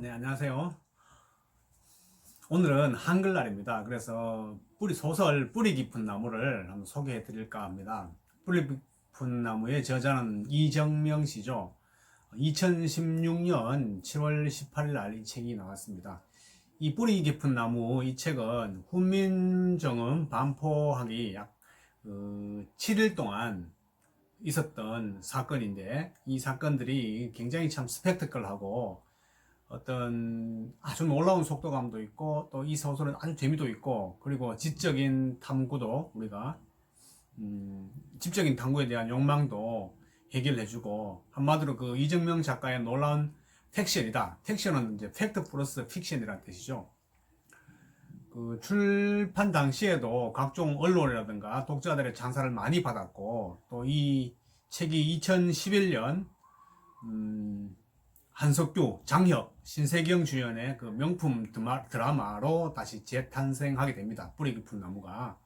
네, 안녕하세요. 오늘은 한글날입니다. 그래서 뿌리 깊은 나무를 한번 소개해 드릴까 합니다. 뿌리 깊은 나무의 저자는 이정명 씨죠. 2016년 7월 18일 날 이 책이 나왔습니다. 이 뿌리 깊은 나무 이 책은 훈민정음 반포하기 약 7일 동안 있었던 사건인데, 이 사건들이 굉장히 참 스펙터클하고 어떤 아주 놀라운 속도감도 있고, 또 이 소설은 아주 재미도 있고, 그리고 지적인 탐구도 우리가 지적인 탐구에 대한 욕망도 해결해주고, 한마디로 그 이정명 작가의 놀라운 팩션이다. 팩션은 이제 팩트 플러스 픽션이라는 뜻이죠. 그 출판 당시에도 각종 언론이라든가 독자들의 찬사를 많이 받았고, 또 이 책이 2011년 한석규, 장혁, 신세경 주연의 그 명품 드라마로 다시 재탄생하게 됩니다. 뿌리 깊은 나무가.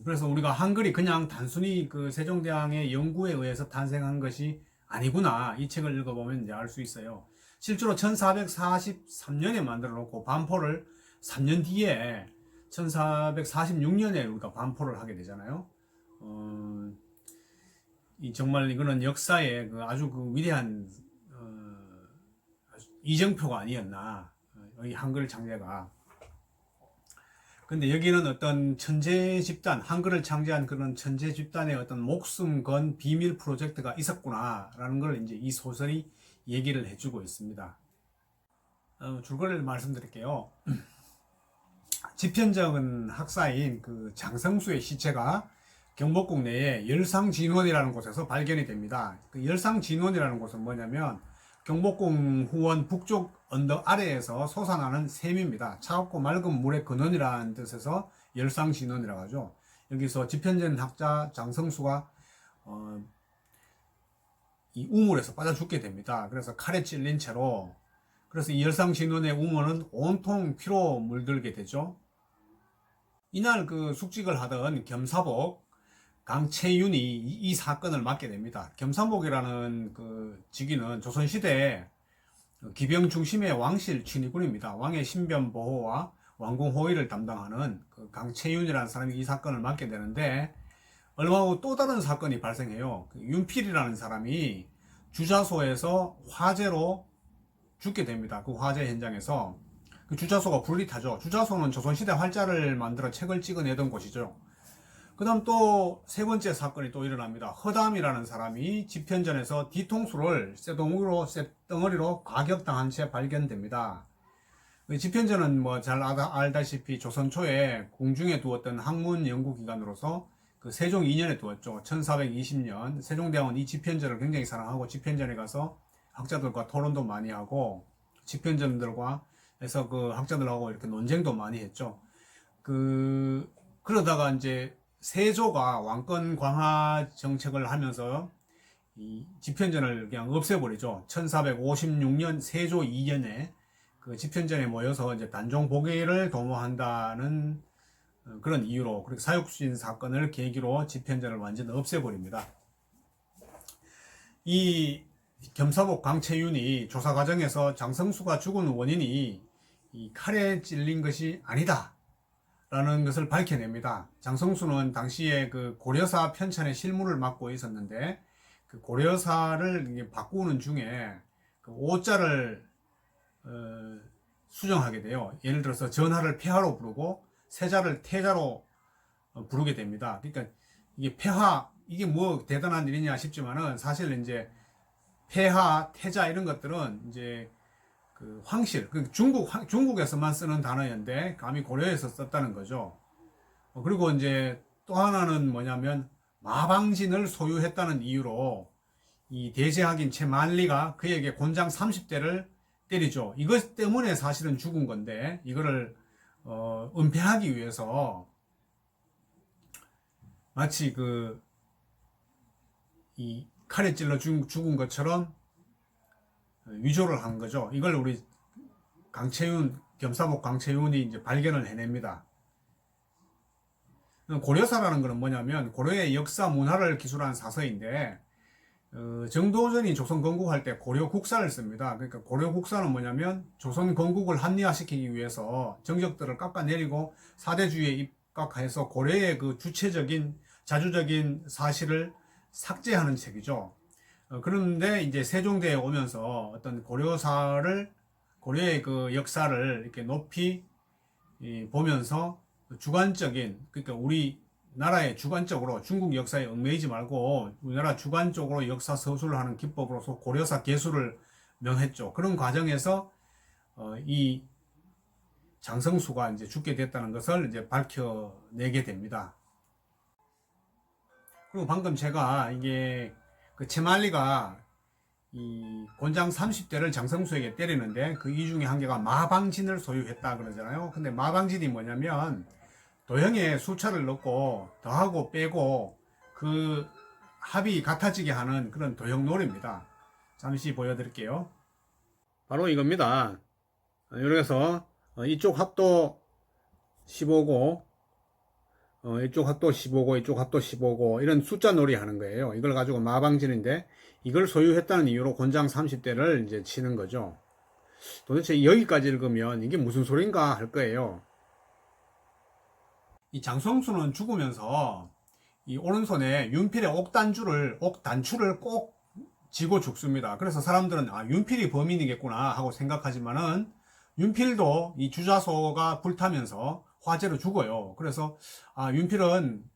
그래서 우리가 한글이 그냥 단순히 그 세종대왕의 연구에 의해서 탄생한 것이 아니구나, 이 책을 읽어보면 이제 알 수 있어요. 실제로 1443년에 만들어 놓고 반포를 3년 뒤에 1446년에 우리가 반포를 하게 되잖아요. 정말 이거는 역사의 그 아주 그 위대한 이정표가 아니었나, 이 한글 창제가. 근데 여기는 어떤 천재 집단, 한글을 창제한 그런 천재 집단의 어떤 목숨 건 비밀 프로젝트가 있었구나라는 걸 이제 이 소설이 얘기를 해주고 있습니다. 줄거리를 말씀드릴게요. 지편적인 학사인 그 장성수의 시체가 경복궁 내에 열상진원이라는 곳에서 발견이 됩니다. 그 열상진원이라는 곳은 뭐냐면 경복궁 후원 북쪽 언덕 아래에서 솟아나는 샘입니다. 차갑고 맑은 물의 근원이라는 뜻에서 열상진원이라고 하죠. 여기서 지편전 학자 장성수가 이 우물에서 빠져 죽게 됩니다. 그래서 칼에 찔린 채로, 그래서 이 열상진원의 우물은 온통 피로 물들게 되죠. 이날 그 숙직을 하던 겸사복 강채윤이 이 사건을 맡게 됩니다. 겸사복이라는 그 직위는 조선시대에 기병 중심의 왕실 친위군입니다. 왕의 신변 보호와 왕궁 호위를 담당하는 그 강채윤이라는 사람이 이 사건을 맡게 되는데, 얼마 후 또 다른 사건이 발생해요. 그 윤필이라는 사람이 주자소에서 화재로 죽게 됩니다. 그 화재 현장에서 그 주자소가 불리타죠. 주자소는 조선시대 활자를 만들어 책을 찍어내던 곳이죠. 그 다음 또 세 번째 사건이 또 일어납니다. 허담이라는 사람이 집현전에서 뒤통수를 쇳덩어리로 가격당한 채 발견됩니다. 집현전은 뭐 잘 알다시피 조선 초에 궁중에 두었던 학문 연구기관으로서 그 세종 2년에 두었죠. 1420년. 세종대왕은 이 집현전을 굉장히 사랑하고 집현전에 가서 학자들과 토론도 많이 하고 집현전들과 해서 그 학자들하고 이렇게 논쟁도 많이 했죠. 그러다가 이제 세조가 왕권 강화 정책을 하면서 이 집현전을 그냥 없애버리죠. 1456년 세조 2년에 그 집현전에 모여서 이제 단종 복위를 도모한다는 그런 이유로, 그리고 사육수진 사건을 계기로 집현전을 완전히 없애버립니다. 이 겸사복 강채윤이 조사 과정에서 장성수가 죽은 원인이 이 칼에 찔린 것이 아니다 라는 것을 밝혀냅니다. 장성수는 당시에 그 고려사 편찬의 실무를 맡고 있었는데, 그 고려사를 바꾸는 중에 그 오자를 수정하게 돼요. 예를 들어서 전하를 폐하로 부르고 세자를 태자로 부르게 됩니다. 그러니까 이게 폐하, 이게 뭐 대단한 일이냐 싶지만은, 사실 이제 폐하, 태자 이런 것들은 이제 그 황실, 그 중국에서만 쓰는 단어였는데 감히 고려에서 썼다는 거죠. 그리고 이제 또 하나는 뭐냐면 마방진을 소유했다는 이유로 이 대제학인 채만리가 그에게 곤장 30대를 때리죠. 이것 때문에 사실은 죽은 건데, 이거를 은폐하기 위해서 마치 이 칼에 찔러 죽은 것처럼 위조를 한 거죠. 이걸 우리 겸사복 강채윤이 이제 발견을 해냅니다. 고려사라는 것은 뭐냐면 고려의 역사 문화를 기술한 사서인데, 정도전이 조선 건국할 때 고려 국사를 씁니다. 그러니까 고려 국사는 뭐냐면 조선 건국을 합리화시키기 위해서 정적들을 깎아내리고 사대주의에 입각해서 고려의 그 주체적인 자주적인 사실을 삭제하는 책이죠. 그런데 이제 세종대에 오면서 어떤 고려의 그 역사를 이렇게 높이 보면서 주관적인, 그러니까 우리 나라의 주관적으로 중국 역사에 얽매이지 말고 우리나라 주관적으로 역사 서술을 하는 기법으로서 고려사 개수를 명했죠. 그런 과정에서 이 장성수가 이제 죽게 됐다는 것을 이제 밝혀내게 됩니다. 그리고 방금 제가 이게 그 채말리가 이 곤장 30대를 장성수에게 때리는데 그 이 중에 한 개가 마방진을 소유했다 그러잖아요. 근데 마방진이 뭐냐면 도형에 숫자를 넣고 더하고 빼고 그 합이 같아지게 하는 그런 도형놀이입니다. 잠시 보여드릴게요. 바로 이겁니다. 이렇게 해서 이쪽 합도 15고 이쪽 합도 15고 이쪽 합도 15고 이런 숫자 놀이 하는 거예요. 이걸 가지고 마방진인데 이걸 소유했다는 이유로 곤장 30대를 이제 치는 거죠. 도대체 여기까지 읽으면 이게 무슨 소린가 할 거예요. 이 장성수는 죽으면서 이 오른손에 윤필의 옥단추를 꼭 쥐고 죽습니다. 그래서 사람들은 윤필이 범인이겠구나 하고 생각하지만은 윤필도 이 주자소가 불타면서 화재로 죽어요. 그래서 윤필은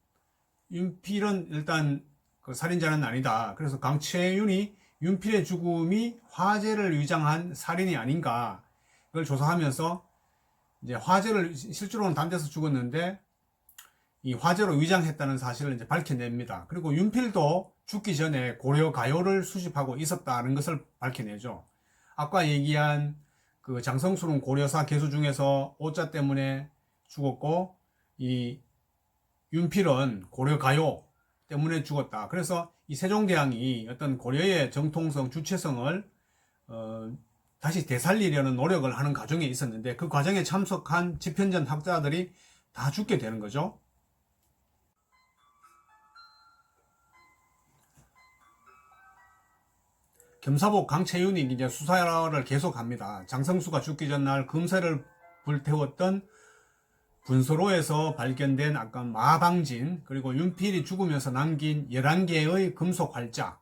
일단 그 살인자는 아니다. 그래서 강채윤이 윤필의 죽음이 화재를 위장한 살인이 아닌가 이걸 조사하면서 이제 화재를 실제로는 담대서 죽었는데 이 화재로 위장했다는 사실을 이제 밝혀냅니다. 그리고 윤필도 죽기 전에 고려 가요를 수집하고 있었다는 것을 밝혀내죠. 아까 얘기한 그 장성수는 고려사 개수 중에서 오자 때문에 죽었고 이 윤필은 고려 가요 때문에 죽었다. 그래서 이 세종대왕이 어떤 고려의 정통성, 주체성을 다시 되살리려는 노력을 하는 과정에 있었는데 그 과정에 참석한 집현전 학자들이 다 죽게 되는 거죠. 겸사복 강채윤이 이제 수사를 계속합니다. 장성수가 죽기 전날 금세를 불태웠던 분서로에서 발견된 아까 마방진, 그리고 윤필이 죽으면서 남긴 11개의 금속 활자,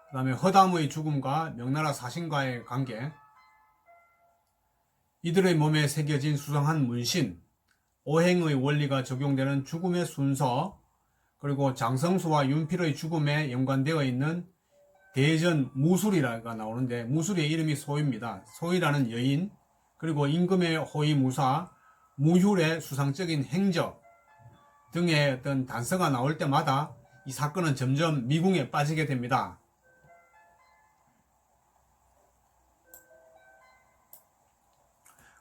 그 다음에 허담의 죽음과 명나라 사신과의 관계, 이들의 몸에 새겨진 수상한 문신, 오행의 원리가 적용되는 죽음의 순서, 그리고 장성수와 윤필의 죽음에 연관되어 있는 대전 무술이라가 나오는데 무술의 이름이 소입니다. 소이라는 여인, 그리고 임금의 호위 무사, 무휴의 수상적인 행적 등의 어떤 단서가 나올 때마다 이 사건은 점점 미궁에 빠지게 됩니다.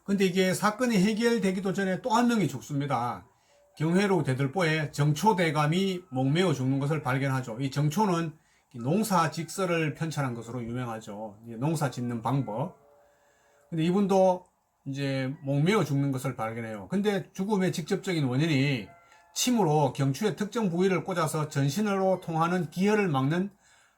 근데 이게 사건이 해결되기도 전에 또 한 명이 죽습니다. 경회로 대들보에 정초대감이 목매어 죽는 것을 발견하죠. 이 정초는 농사 직설을 편찬한 것으로 유명하죠. 농사 짓는 방법. 근데 이분도 이제 목매어 죽는 것을 발견해요. 근데 죽음의 직접적인 원인이 침으로 경추의 특정 부위를 꽂아서 전신으로 통하는 기혈을 막는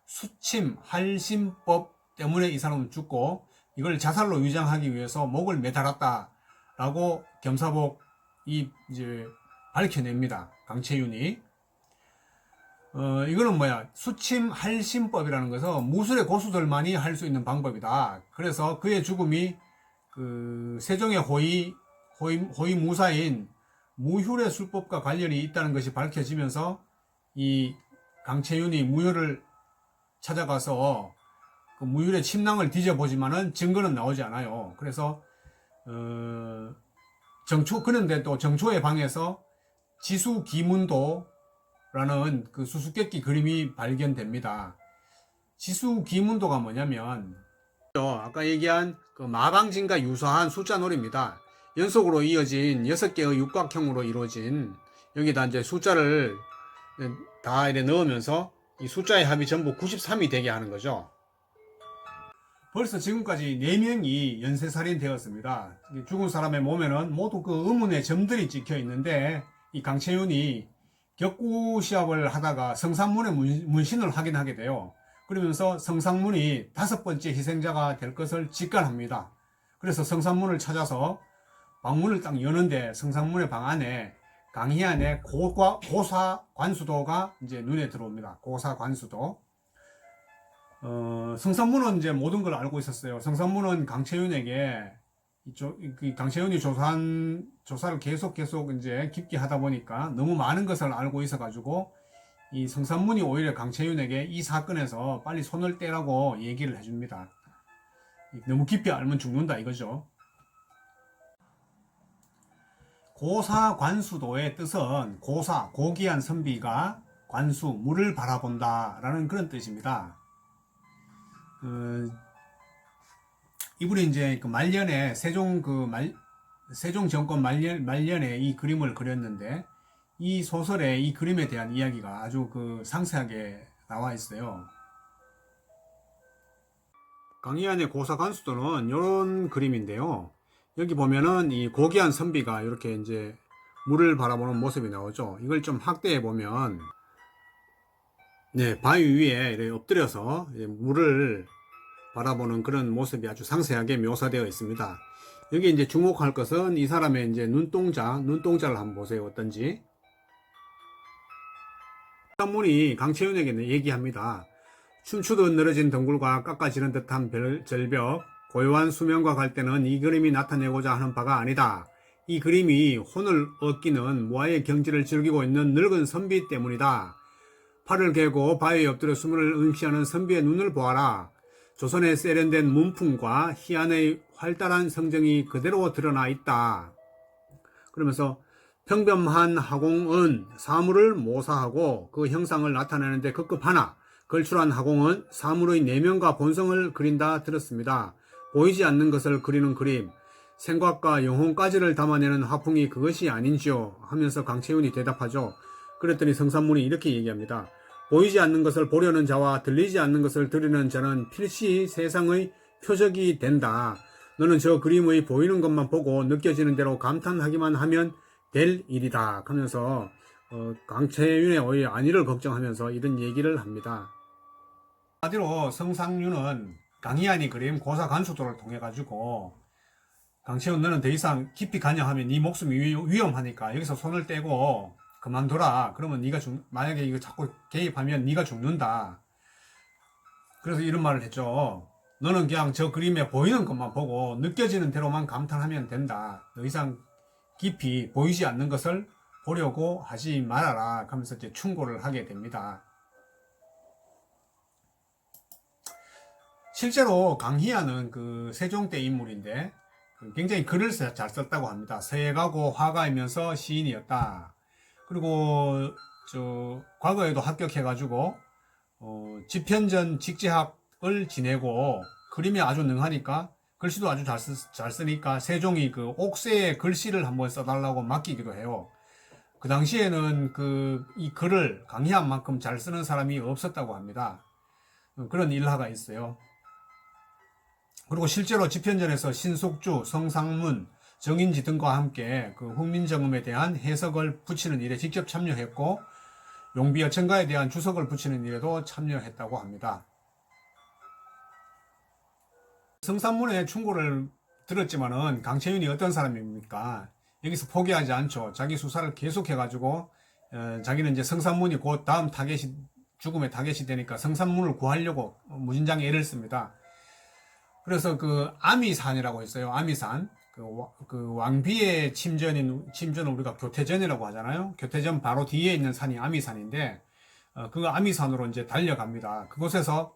수침 할심법 때문에 이 사람은 죽고 이걸 자살로 위장하기 위해서 목을 매달았다라고 겸사복이 이제 밝혀냅니다. 강채윤이. 이거는 뭐야? 수침 할심법이라는 것은 무술의 고수들만이 할 수 있는 방법이다. 그래서 그의 죽음이 그 세종의 호위 무사인 무휴의 술법과 관련이 있다는 것이 밝혀지면서 이 강채윤이 무휴를 찾아가서 그 무휴의 침낭을 뒤져보지만은 증거는 나오지 않아요. 그래서 그런데 또 정초의 방에서 지수기문도라는 그 수수께끼 그림이 발견됩니다. 지수기문도가 뭐냐면 아까 얘기한 그 마방진과 유사한 숫자놀이입니다. 연속으로 이어진 6개의 육각형으로 이루어진 여기다 이제 숫자를 다 이렇게 넣으면서 이 숫자의 합이 전부 93이 되게 하는 거죠. 벌써 지금까지 4명이 연쇄살인 되었습니다. 죽은 사람의 몸에는 모두 그 의문의 점들이 찍혀 있는데 이 강채윤이 격구 시합을 하다가 성산문의 문신을 확인하게 돼요. 그리고 그러면서 성상문이 5번째 희생자가 될 것을 직관합니다. 그래서 성상문을 찾아서 방문을 딱 여는데 성상문의 방 안에 강희안의 고사 관수도가 이제 눈에 들어옵니다. 고사 관수도. 성상문은 이제 모든 걸 알고 있었어요. 성상문은 강채윤에게 강채윤이 조사를 계속 이제 깊게 하다 보니까 너무 많은 것을 알고 있어가지고 이 성상문이 오히려 강채윤에게 이 사건에서 빨리 손을 떼라고 얘기를 해줍니다. 너무 깊이 알면 죽는다 이거죠. 고사 관수도의 뜻은 고사, 고귀한 선비가 관수, 물을 바라본다 라는 그런 뜻입니다. 이분이 이제 그 말년에 세종 정권 말년에 이 그림을 그렸는데 이 소설에 이 그림에 대한 이야기가 아주 상세하게 나와 있어요. 강희안의 고사 관수도는 이런 그림인데요. 여기 보면은 이 고귀한 선비가 이렇게 이제 물을 바라보는 모습이 나오죠. 이걸 좀 확대해 보면, 네, 바위 위에 이렇게 엎드려서 물을 바라보는 그런 모습이 아주 상세하게 묘사되어 있습니다. 여기 이제 주목할 것은 이 사람의 이제 눈동자를 한번 보세요. 어떤지. 문이 강채윤에게 얘기합니다. 춤추듯 늘어진 덩굴과 깎아지는 듯한 절벽, 고요한 수면과 갈대는 이 그림이 나타내고자 하는 바가 아니다. 이 그림이 혼을 얻기는 무아의 경지를 즐기고 있는 늙은 선비 때문이다. 팔을 개고 바위에 엎드려 숨을 응시하는 선비의 눈을 보아라. 조선의 세련된 문풍과 희안의 활달한 성정이 그대로 드러나 있다. 그러면서 평범한 하공은 사물을 모사하고 그 형상을 나타내는데 급급하나 걸출한 하공은 사물의 내면과 본성을 그린다 들었습니다. 보이지 않는 것을 그리는 그림, 생각과 영혼까지를 담아내는 화풍이 그것이 아닌지요? 하면서 강채윤이 대답하죠. 그랬더니 성산문이 이렇게 얘기합니다. 보이지 않는 것을 보려는 자와 들리지 않는 것을 들으는 자는 필시 세상의 표적이 된다. 너는 저 그림의 보이는 것만 보고 느껴지는 대로 감탄하기만 하면 될 일이다. 하면서 강채윤의 안위를 걱정하면서 이런 얘기를 합니다. 한마디로 성상윤은 강희안이 그림 고사 관수도를 통해 가지고 강채윤 너는 더 이상 깊이 관여하면 네 목숨이 위험하니까 여기서 손을 떼고 그만둬라. 그러면 만약에 이거 자꾸 개입하면 네가 죽는다. 그래서 이런 말을 했죠. 너는 그냥 저 그림에 보이는 것만 보고 느껴지는 대로만 감탄하면 된다. 더 이상 깊이 보이지 않는 것을 보려고 하지 말아라. 하면서 이제 충고를 하게 됩니다. 실제로 강희안은 세종 때 인물인데 굉장히 글을 잘 썼다고 합니다. 서예가고 화가이면서 시인이었다. 그리고 과거에도 합격해가지고 집현전 직제학을 지내고 그림에 아주 능하니까 글씨도 아주 잘 쓰니까 세종이 옥새에 글씨를 한번 써달라고 맡기기도 해요. 그 당시에는 이 글을 강희안만큼 잘 쓰는 사람이 없었다고 합니다. 그런 일화가 있어요. 그리고 실제로 집현전에서 신숙주, 성상문, 정인지 등과 함께 훈민정음에 대한 해석을 붙이는 일에 직접 참여했고 용비어천가에 대한 주석을 붙이는 일에도 참여했다고 합니다. 성산문의 충고를 들었지만은 강채윤이 어떤 사람입니까? 여기서 포기하지 않죠. 자기 수사를 계속해가지고 자기는 이제 성산문이 곧 다음 죽음의 타겟이 되니까 성산문을 구하려고 무진장 애를 씁니다. 그래서 아미산이라고 있어요. 아미산. 왕비의 침전을 우리가 교태전이라고 하잖아요. 교태전 바로 뒤에 있는 산이 아미산인데, 그 아미산으로 이제 달려갑니다. 그곳에서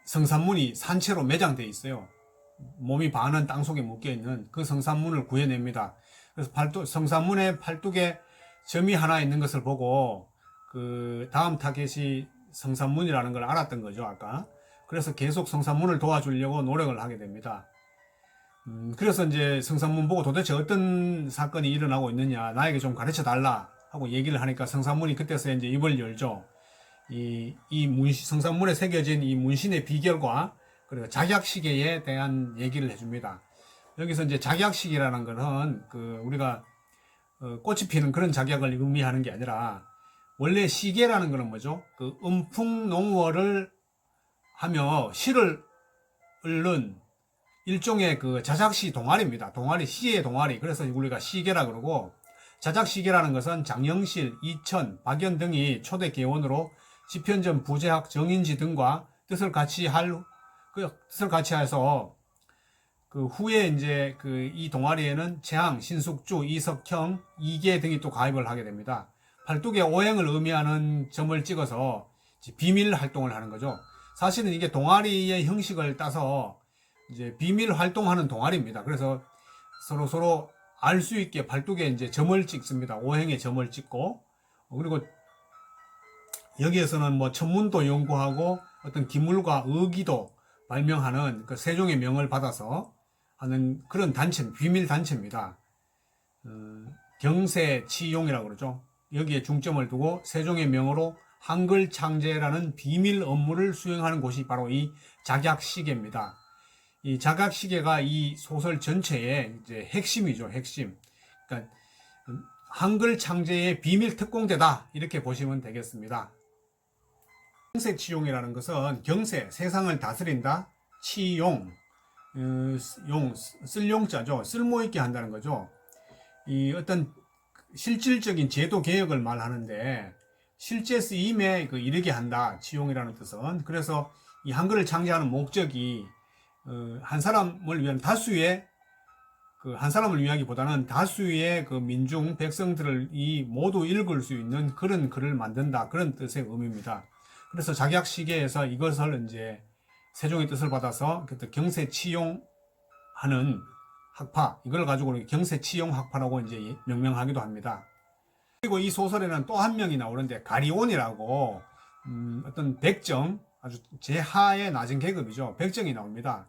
성산문이 산채로 매장되어 있어요. 몸이 반은 땅속에 묶여있는 그 성산문을 구해냅니다. 그래서 성산문에 팔뚝에 점이 하나 있는 것을 보고, 다음 타겟이 성산문이라는 걸 알았던 거죠, 아까. 그래서 계속 성산문을 도와주려고 노력을 하게 됩니다. 그래서 이제 성산문 보고 도대체 어떤 사건이 일어나고 있느냐, 나에게 좀 가르쳐 달라 하고 얘기를 하니까 성산문이 그때서 이제 입을 열죠. 성산문에 새겨진 이 문신의 비결과 그리고 작약시계에 대한 얘기를 해줍니다. 여기서 이제 작약시계라는 것은 우리가 꽃이 피는 그런 작약을 의미하는 게 아니라 원래 시계라는 거는 뭐죠? 그 음풍농월을 하며 시를 읊는 일종의 그 자작시 동아리입니다. 동아리, 시의 동아리. 그래서 우리가 시계라 그러고, 자작시계라는 것은 장영실, 이천, 박연 등이 초대 계원으로 지편전 부재학 정인지 등과 뜻을 같이 해서 그 후에 이제 그 이 동아리에는 재항, 신숙주, 이석형, 이계 등이 또 가입을 하게 됩니다. 팔뚝에 오행을 의미하는 점을 찍어서 비밀 활동을 하는 거죠. 사실은 이게 동아리의 형식을 따서 이제 비밀 활동하는 동아리입니다. 그래서 서로 알 수 있게 팔뚝에 이제 점을 찍습니다. 오행에 점을 찍고, 그리고 여기에서는 뭐 천문도 연구하고 어떤 기물과 의기도 발명하는 그 세종의 명을 받아서 하는 그런 단체, 비밀 단체입니다. 경세치용이라고 그러죠. 여기에 중점을 두고 세종의 명으로 한글 창제라는 비밀 업무를 수행하는 곳이 바로 이 작약시계입니다. 이 작약시계가 이 소설 전체의 이제 핵심이죠, 핵심. 그러니까 한글 창제의 비밀 특공대다 이렇게 보시면 되겠습니다. 경세치용이라는 것은 경세, 세상을 다스린다, 치용, 쓸 용자죠. 쓸모있게 한다는 거죠. 이 어떤 실질적인 제도 개혁을 말하는데 실제 쓰임에 이르게 한다. 치용이라는 뜻은. 그래서 이 한글을 창제하는 목적이 한 사람을 위한 다수의 한 사람을 위하기보다는 다수의 그 민중 백성들을 모두 읽을 수 있는 그런 글을 만든다. 그런 뜻의 의미입니다. 그래서 작약시계에서 이것을 이제 세종의 뜻을 받아서 경세치용하는 학파, 이걸 가지고 경세치용학파라고 이제 명명하기도 합니다. 그리고 이 소설에는 또 한 명이 나오는데 가리온이라고 어떤 백정, 아주 제하의 낮은 계급이죠. 백정이 나옵니다.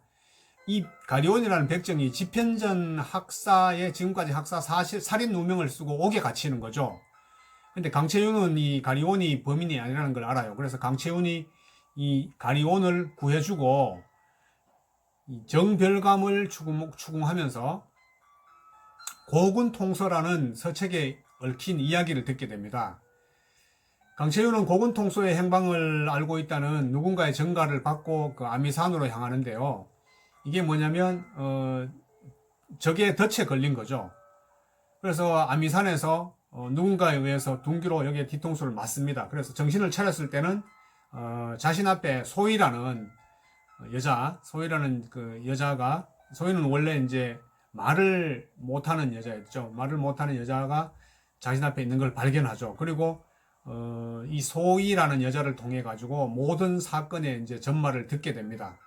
이 가리온이라는 백정이 지편전 학사에 지금까지 학사 살인 누명을 쓰고 옥에 갇히는 거죠. 근데 강채윤은 이 가리온이 범인이 아니라는 걸 알아요. 그래서 강채윤이 이 가리온을 구해주고 정별감을 추궁하면서 고군통서라는 서책에 얽힌 이야기를 듣게 됩니다. 강채윤은 고군통서의 행방을 알고 있다는 누군가의 전가를 받고 그 아미산으로 향하는데요. 이게 뭐냐면 적의 덫에 걸린 거죠. 그래서 아미산에서 누군가에 의해서 둔기로 여기에 뒤통수를 맞습니다. 그래서 정신을 차렸을 때는 자신 앞에 소희라는 그 여자가, 소희는 원래 이제 말을 못하는 여자였죠. 말을 못하는 여자가 자신 앞에 있는 걸 발견하죠. 그리고 이 소희라는 여자를 통해 가지고 모든 사건의 이제 전말을 듣게 됩니다.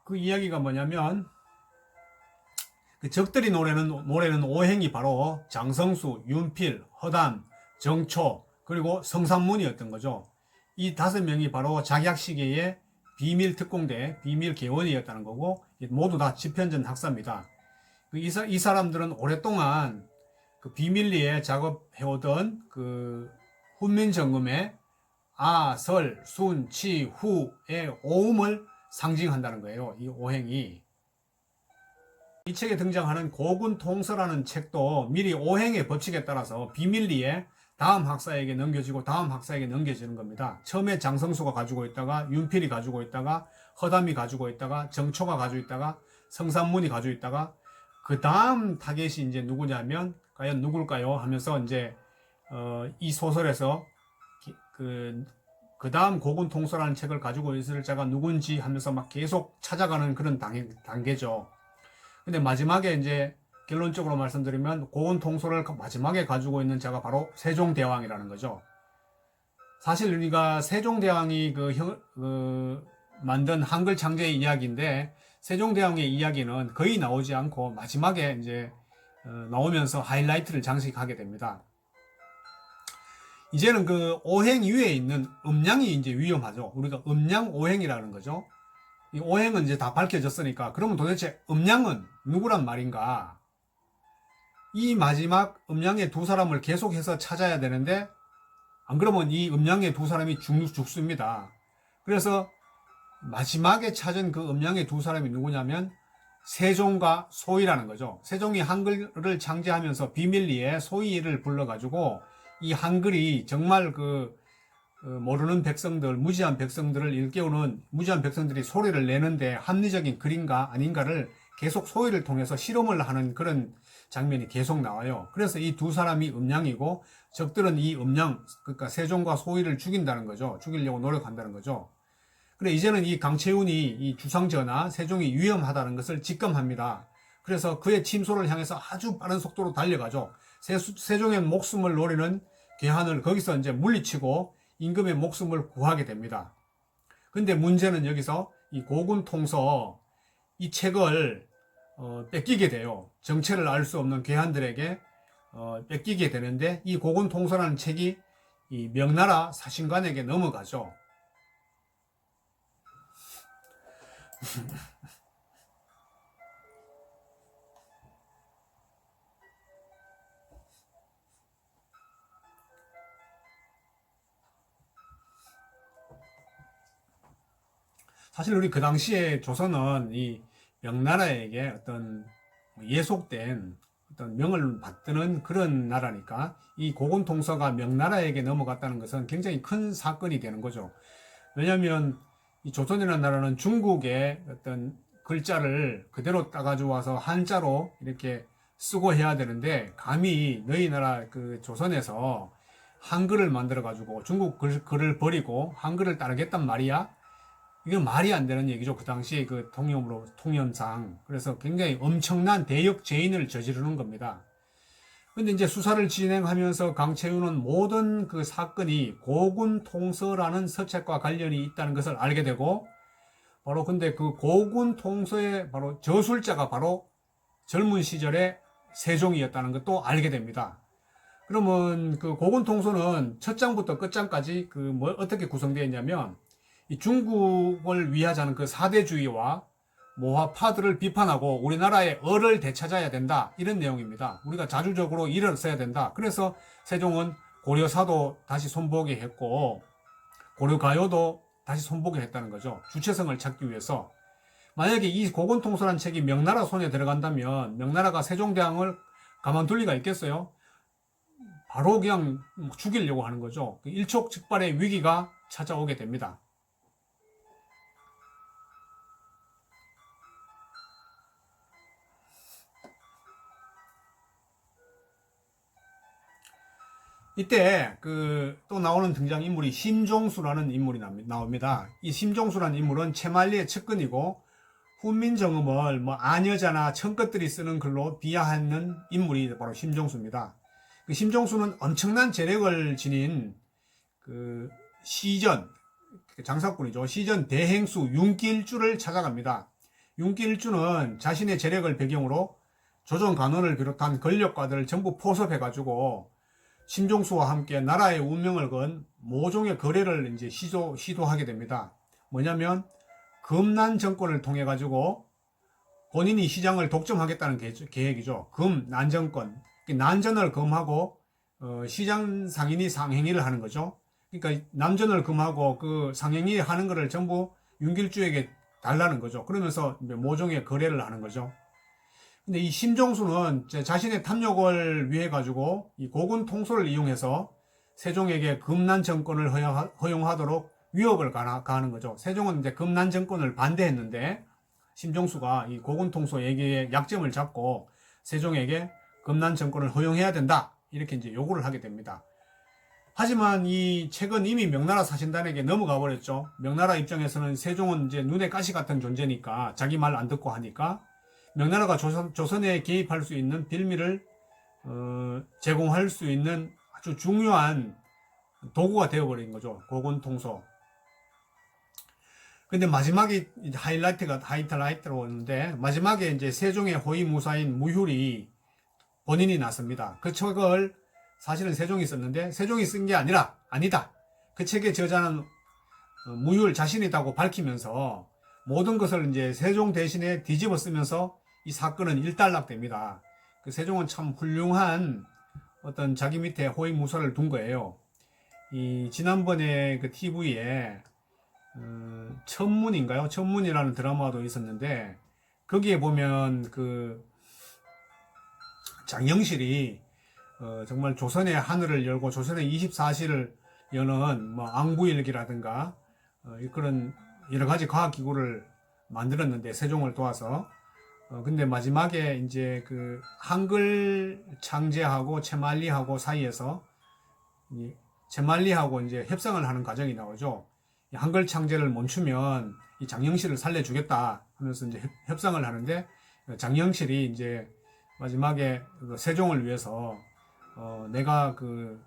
그 이야기가 뭐냐면 그 적들이 노래는 오행이 바로 장성수, 윤필, 허담, 정초, 그리고 성삼문이었던 거죠. 이 5명이 바로 작약시계의 비밀 특공대, 비밀 계원이었다는 거고, 모두 다 지편전 학사입니다. 이 사람들은 오랫동안 그 비밀리에 작업해오던 그 훈민정음의 아, 설, 순, 치, 후의 오음을 상징한다는 거예요. 이 오행이. 이 책에 등장하는 고군통서라는 책도 미리 오행의 법칙에 따라서 비밀리에 다음 학사에게 넘겨지고 다음 학사에게 넘겨지는 겁니다. 처음에 장성수가 가지고 있다가 윤필이 가지고 있다가 허담이 가지고 있다가 정초가 가지고 있다가 성삼문이 가지고 있다가 그 다음 타겟이 이제 누구냐면 과연 누굴까요? 하면서 이제 이 소설에서 그 다음 고군통서라는 책을 가지고 있을 자가 누군지 하면서 막 계속 찾아가는 그런 단계죠. 근데 마지막에 이제 결론적으로 말씀드리면 고군통서를 마지막에 가지고 있는 자가 바로 세종대왕이라는 거죠. 사실 우리가 세종대왕이 만든 한글 창제의 이야기인데 세종대왕의 이야기는 거의 나오지 않고 마지막에 이제 나오면서 하이라이트를 장식하게 됩니다. 이제는 그 오행 위에 있는 음양이 이제 위험하죠. 우리가 음양 오행이라는 거죠. 이 오행은 이제 다 밝혀졌으니까 그러면 도대체 음양은 누구란 말인가? 이 마지막 음양의 두 사람을 계속해서 찾아야 되는데 안 그러면 이 음양의 두 사람이 죽습니다. 그래서 마지막에 찾은 그 음양의 두 사람이 누구냐면 세종과 소희라는 거죠. 세종이 한글을 창제하면서 비밀리에 소희를 불러가지고 이 한글이 정말 모르는 백성들, 무지한 백성들을 일깨우는, 무지한 백성들이 소리를 내는데 합리적인 글인가 아닌가를 계속 소리를 통해서 실험을 하는 그런 장면이 계속 나와요. 그래서 이 두 사람이 음양이고 적들은 이 음양, 그러니까 세종과 소희를 죽인다는 거죠. 죽이려고 노력한다는 거죠. 그래 이제는 이 강채훈이 이 주상전하 세종이 위험하다는 것을 직감합니다. 그래서 그의 침소를 향해서 아주 빠른 속도로 달려가죠. 세종의 목숨을 노리는 괴한을 거기서 이제 물리치고 임금의 목숨을 구하게 됩니다. 근데 문제는 여기서 이 고군통서 이 책을 뺏기게 돼요. 정체를 알 수 없는 괴한들에게 뺏기게 되는데 이 고군통서라는 책이 이 명나라 사신관에게 넘어가죠. 사실 우리 그 당시에 조선은 이 명나라에게 어떤 예속된 어떤 명을 받드는 그런 나라니까 이 고군통서가 명나라에게 넘어갔다는 것은 굉장히 큰 사건이 되는 거죠. 왜냐하면 이 조선이라는 나라는 중국의 어떤 글자를 그대로 따가지고 와서 한자로 이렇게 쓰고 해야 되는데 감히 너희 나라 그 조선에서 한글을 만들어 가지고 중국 글을 버리고 한글을 따르겠단 말이야? 이건 말이 안 되는 얘기죠. 그 당시에 그 통념상. 그래서 굉장히 엄청난 대역 죄인을 저지르는 겁니다. 근데 이제 수사를 진행하면서 강채윤은 모든 그 사건이 고군통서라는 서책과 관련이 있다는 것을 알게 되고, 바로 근데 그 고군통서의 바로 저술자가 바로 젊은 시절의 세종이었다는 것도 알게 됩니다. 그러면 그 고군통서는 첫 장부터 끝장까지 어떻게 구성되어 있냐면, 이 중국을 위하자는 그 사대주의와 모화파들을 비판하고 우리나라의 을을 되찾아야 된다. 이런 내용입니다. 우리가 자주적으로 일을 써야 된다. 그래서 세종은 고려사도 다시 손보게 했고 고려가요도 다시 손보게 했다는 거죠. 주체성을 찾기 위해서. 만약에 이 고군통서란 책이 명나라 손에 들어간다면 명나라가 세종대왕을 가만둘 리가 있겠어요? 바로 그냥 죽이려고 하는 거죠. 일촉즉발의 위기가 찾아오게 됩니다. 이때 또 나오는 등장인물이 심종수라는 인물이 나옵니다. 이 심종수라는 인물은 채말리의 측근이고 훈민정음을 아녀자나 청것들이 쓰는 글로 비하하는 인물이 바로 심종수입니다. 그 심종수는 엄청난 재력을 지닌 시전 장사꾼이죠. 시전 대행수 윤길주를 찾아갑니다. 윤길주는 자신의 재력을 배경으로 조정 간원을 비롯한 권력가들을 전부 포섭해가지고 심종수와 함께 나라의 운명을 건 모종의 거래를 이제 시도하게 됩니다. 뭐냐면 금난 정권을 통해 가지고 본인이 시장을 독점하겠다는 계획이죠. 난정권. 난전을 금하고 시장 상인이 상행위를 하는 거죠. 그러니까 남전을 금하고 그 상행위 하는 거를 전부 윤길주에게 달라는 거죠. 그러면서 모종의 거래를 하는 거죠. 근데 이 심종수는 자신의 탐욕을 위해 가지고 이 고군 통솔을 이용해서 세종에게 금난 정권을 허용하도록 위협을 가하는 거죠. 세종은 이제 금난 정권을 반대했는데 심종수가 이 고군 통솔 얘기에 약점을 잡고 세종에게 금난 정권을 허용해야 된다. 이렇게 이제 요구를 하게 됩니다. 하지만 이 책은 이미 명나라 사신단에게 넘어가 버렸죠. 명나라 입장에서는 세종은 이제 눈에 가시 같은 존재니까 자기 말 안 듣고 하니까 명나라가 조선에 개입할 수 있는 빌미를 제공할 수 있는 아주 중요한 도구가 되어버린 거죠. 고군통소. 근데 마지막에 하이라이트로 오는데 마지막에 이제 세종의 호위무사인 무휴리 본인이 나섭니다. 그 책을 사실은 세종이 썼는데 세종이 쓴 게 아니다. 그 책의 저자는 무휴를 자신이다고 밝히면서 모든 것을 이제 세종 대신에 뒤집어 쓰면서 이 사건은 일단락됩니다. 그 세종은 참 훌륭한 어떤 자기 밑에 호위무사를 둔 거예요. 이 지난번에 그 TV에 천문인가요? 천문이라는 드라마도 있었는데 거기에 보면 그 장영실이 정말 조선의 하늘을 열고 조선의 24시를 여는 뭐 앙부일기라든가 그런 여러 가지 과학기구를 만들었는데 세종을 도와서 근데 마지막에 이제 그 한글 창제하고 채말리하고 사이에서 이 채말리하고 이제 협상을 하는 과정이 나오죠. 이 한글 창제를 멈추면 이 장영실을 살려주겠다 하면서 이제 협상을 하는데 장영실이 이제 마지막에 그 세종을 위해서 내가 그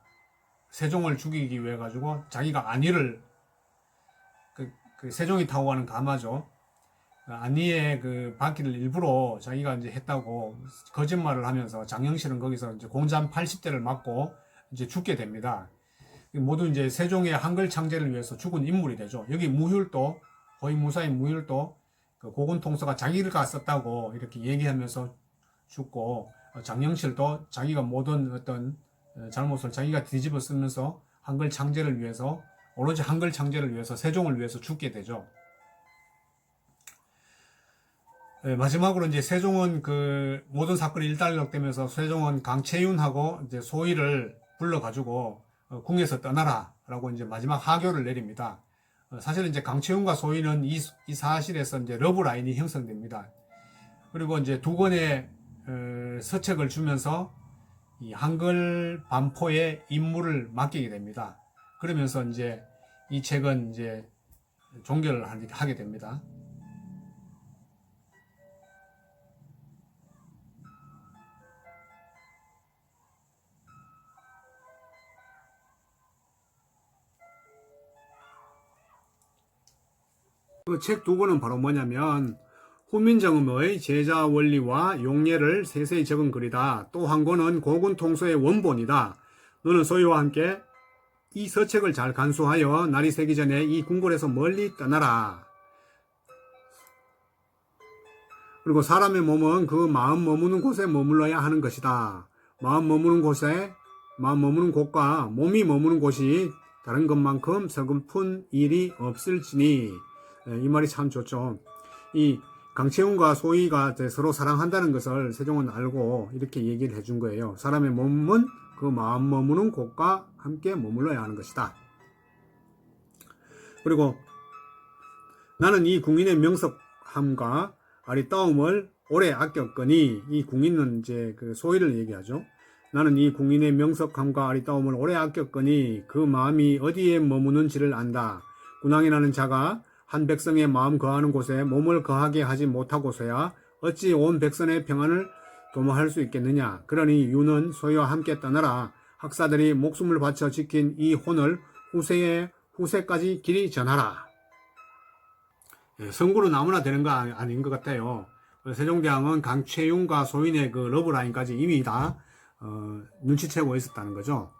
세종을 죽이기 위해 가지고 자기가 안위를 그 세종이 타고 가는 가마죠. 안위의 그 바퀴를 일부러 자기가 이제 했다고 거짓말을 하면서 장영실은 거기서 이제 공잠 80대를 맞고 이제 죽게 됩니다. 모두 이제 세종의 한글 창제를 위해서 죽은 인물이 되죠. 여기 무율도 거의 무사인 무율도 그 고군통서가 자기가 썼다고 이렇게 얘기하면서 죽고 장영실도 자기가 모든 어떤 잘못을 자기가 뒤집어 쓰면서 한글 창제를 위해서 오로지 한글 창제를 위해서 세종을 위해서 죽게 되죠. 마지막으로 이제 세종은 그 모든 사건이 일단락되면서 세종은 강채윤하고 이제 소희를 불러가지고 궁에서 떠나라라고 이제 마지막 하교를 내립니다. 사실은 이제 강채윤과 소희는 이 사실에서 이제 러브라인이 형성됩니다. 그리고 이제 두 권의 서책을 주면서 이 한글 반포의 임무를 맡기게 됩니다. 그러면서 이제 이 책은 이제 종결을 하게 됩니다. 그 책 두 권은 바로 뭐냐면 후민정음의 제자 원리와 용례를 세세히 적은 글이다. 또 한 권은 고군통서의 원본이다. 너는 소희와 함께 이 서책을 잘 간수하여 날이 새기 전에 이 궁궐에서 멀리 떠나라. 그리고 사람의 몸은 그 마음 머무는 곳에 머물러야 하는 것이다. 마음 머무는 곳과 몸이 머무는 곳이 다른 것만큼 서글픈 일이 없을지니. 이 말이 참 좋죠. 이 강채훈과 소희가 서로 사랑한다는 것을 세종은 알고 이렇게 얘기를 해준 거예요. 사람의 몸은 그 마음 머무는 곳과 함께 머물러야 하는 것이다. 그리고 나는 이 궁인의 명석함과 아리따움을 오래 아꼈거니, 이 궁인은 이제 그 소희를 얘기하죠. 나는 이 궁인의 명석함과 아리따움을 오래 아꼈거니 그 마음이 어디에 머무는지를 안다. 군왕이라는 자가 한 백성의 마음 거하는 곳에 몸을 거하게 하지 못하고서야 어찌 온 백성의 평안을 도모할 수 있겠느냐. 그러니 유는 소희와 함께 떠나라. 학사들이 목숨을 바쳐 지킨 이 혼을 후세까지 길이 전하라. 선구로 아무나 되는 거 아닌 것 같아요. 세종대왕은 강채윤과 소인의 그 러브라인까지 이미 다 눈치채고 있었다는 거죠.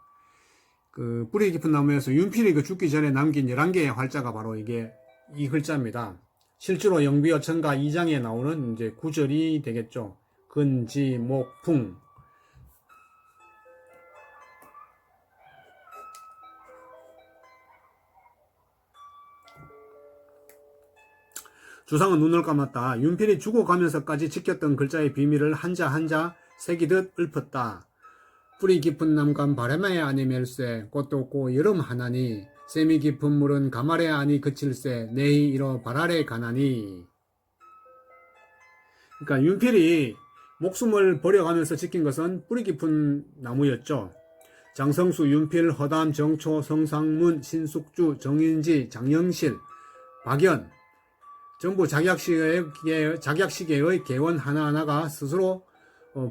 그 뿌리 깊은 나무에서 윤필이 그 죽기 전에 남긴 11개의 활자가 바로 이게 이 글자입니다. 실제로 영비어천가 2장에 나오는 이제 구절이 되겠죠. 근, 지, 목, 풍. 주상은 눈을 감았다. 윤필이 죽어가면서까지 지켰던 글자의 비밀을 한자 한자 새기듯 읊었다. 뿌리 깊은 남간 바람에 아니 멜세 꽃도 없고 여름 하나니 샘이 깊은 물은 가말에 아니 그칠세 내히 이러 발아래 가나니. 그러니까 윤필이 목숨을 버려가면서 지킨 것은 뿌리 깊은 나무였죠. 장성수, 윤필, 허담, 정초, 성상문, 신숙주, 정인지, 장영실, 박연 전부 작약시계의 개원 하나하나가 스스로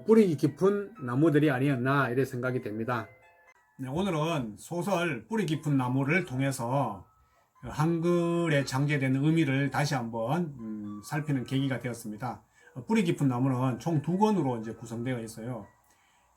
뿌리 깊은 나무들이 아니었나 이래 생각이 됩니다. 네, 오늘은 소설 뿌리 깊은 나무를 통해서 한글에 장제된 의미를 다시 한번 살피는 계기가 되었습니다. 뿌리 깊은 나무는 총 2권으로 이제 구성되어 있어요.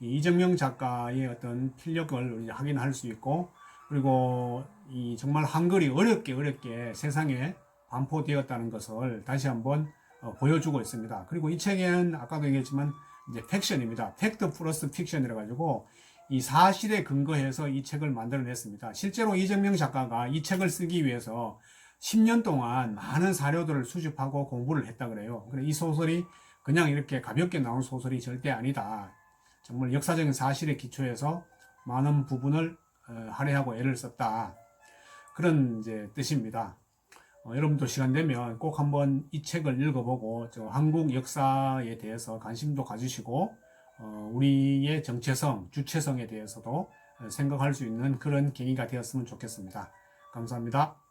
이정명 작가의 어떤 필력을 확인할 수 있고, 그리고 이 정말 한글이 어렵게 세상에 반포되었다는 것을 다시 한번 보여주고 있습니다. 그리고 이 책에는 아까도 얘기했지만 이제 팩션입니다. 팩트 플러스 픽션이라 가지고 이 사실에 근거해서 이 책을 만들어냈습니다. 실제로 이정명 작가가 이 책을 쓰기 위해서 10년 동안 많은 사료들을 수집하고 공부를 했다 그래요. 그래 이 소설이 그냥 이렇게 가볍게 나온 소설이 절대 아니다. 정말 역사적인 사실에 기초해서 많은 부분을 할애하고 애를 썼다. 그런 이제 뜻입니다. 여러분도 시간 되면 꼭 한번 이 책을 읽어보고 한국 역사에 대해서 관심도 가지시고 우리의 정체성, 주체성에 대해서도 생각할 수 있는 그런 계기가 되었으면 좋겠습니다. 감사합니다.